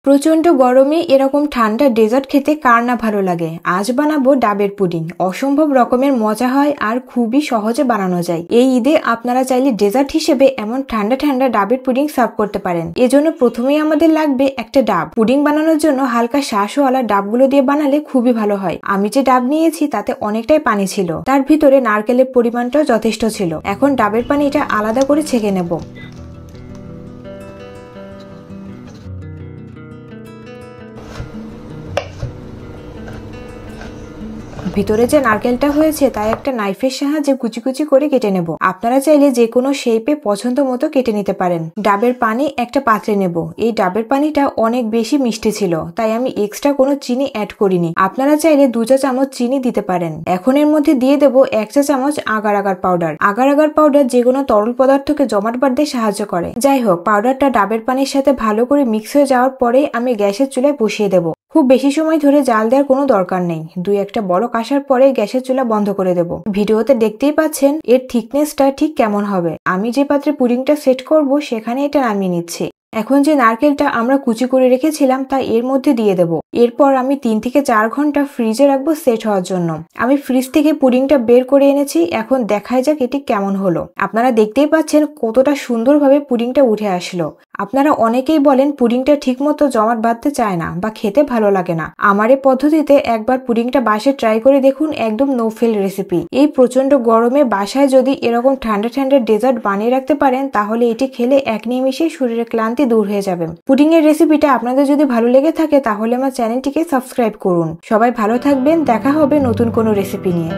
প্রচন্ড গরমে এরকম ঠান্ডা ডেজার্ট খেতে কার না ভালো লাগে। আজ বানাবো ডাবের পুডিং। অসম্ভব রকমের মজা হয় আর খুবই সহজে বানানো যায়। এই ঈদে আপনারা চাইলে ডেজার্ট হিসেবে এমন ঠান্ডা ঠান্ডা ডাবের পুডিং সার্ভ করতে পারেন। এজন্য প্রথমেই আমাদের লাগবে একটা ডাব। পুডিং বানানোর জন্য হালকা শাঁসওয়ালা ডাবগুলো দিয়ে বানালে খুবই ভালো হয়। আমি যে ডাব নিয়েছি তাতে অনেকটাই পানি ছিল, তার ভিতরে নারকেলের পরিমাণটাও যথেষ্ট ছিল। এখন ডাবের পানিটা আলাদা করে ছেঁকে নেব। ভিতরে যে নারকেলটা হয়েছে তাই একটা নাইফের সাহায্যে কুচি কুচি করে কেটে নেব। আপনারা চাইলে যে কোনো শেপে পছন্দ মতো কেটে নিতে পারেন। ডাবের পানি একটা পাত্রে নেব। এই ডাবের পানিটা অনেক বেশি মিষ্টি ছিল, তাই আমি এক্সট্রা কোনো চিনি অ্যাড করিনি। আপনারা চাইলে 2 চা চামচ চিনি দিতে পারেন। এখন এর মধ্যে দিয়ে দেব 1 চা চামচ agar agar powder. Agar agar powder যে কোনো তরল পদার্থকে জমাট বাঁধতে সাহায্য করে। যাই হোক, পাউডারটা ডাবের পানির সাথে ভালো করে মিক্স হয়ে যাওয়ার পরে আমি গ্যাসের চুলায় বসিয়ে দেব। খুব বেশি সময় ধরে জাল দেওয়ার কোনো দরকার নেই। 2-1টা বলক আসার পরে গ্যাসের চুলা বন্ধ করে দেব। ভিডিওতে দেখতেই পাচ্ছেন এর থিকনেসটা ঠিক কেমন হবে। আমি যে পাত্রে পুডিংটা সেট করব সেখানে এটা নামিয়ে নিচ্ছি। এখন যে নারকেলটা আমরা কুচি করে রেখেছিলাম তা এর মধ্যে দিয়ে দেব। এরপর আমি 3 থেকে 4 ঘন্টা ফ্রিজে রাখবো সেট হওয়ার জন্য। আমি ফ্রিজ থেকে পুডিংটা বের করে এনেছি। এখন দেখাই যাক এটি কেমন হলো। আপনারা দেখতেই পাচ্ছেন কতটা সুন্দরভাবে পুডিংটা উঠে আসলো। আপনারা অনেকেই বলেন পুডিংটা ঠিক মতো জমাট বাঁধতে চায় না বা খেতে ভালো লাগে না। আমার এই পদ্ধতিতে একবার পুডিংটা বাসায় ট্রাই করে দেখুন, একদম নো ফেল রেসিপি। এই প্রচন্ড গরমে বাসায় যদি এরকম ঠান্ডা ঠান্ডা ডেজার্ট বানিয়ে রাখতে পারেন তাহলে এটি খেলে এক নিমেষে শরীরের ক্লান্তি দূর হয়ে যাবে। পুডিং এর রেসিপিটা আপনাদের যদি ভালো লেগে থাকে তাহলে আমার চ্যানেলটিকে সাবস্ক্রাইব করুন। সবাই ভালো থাকবেন। দেখা হবে নতুন কোনো রেসিপি নিয়ে।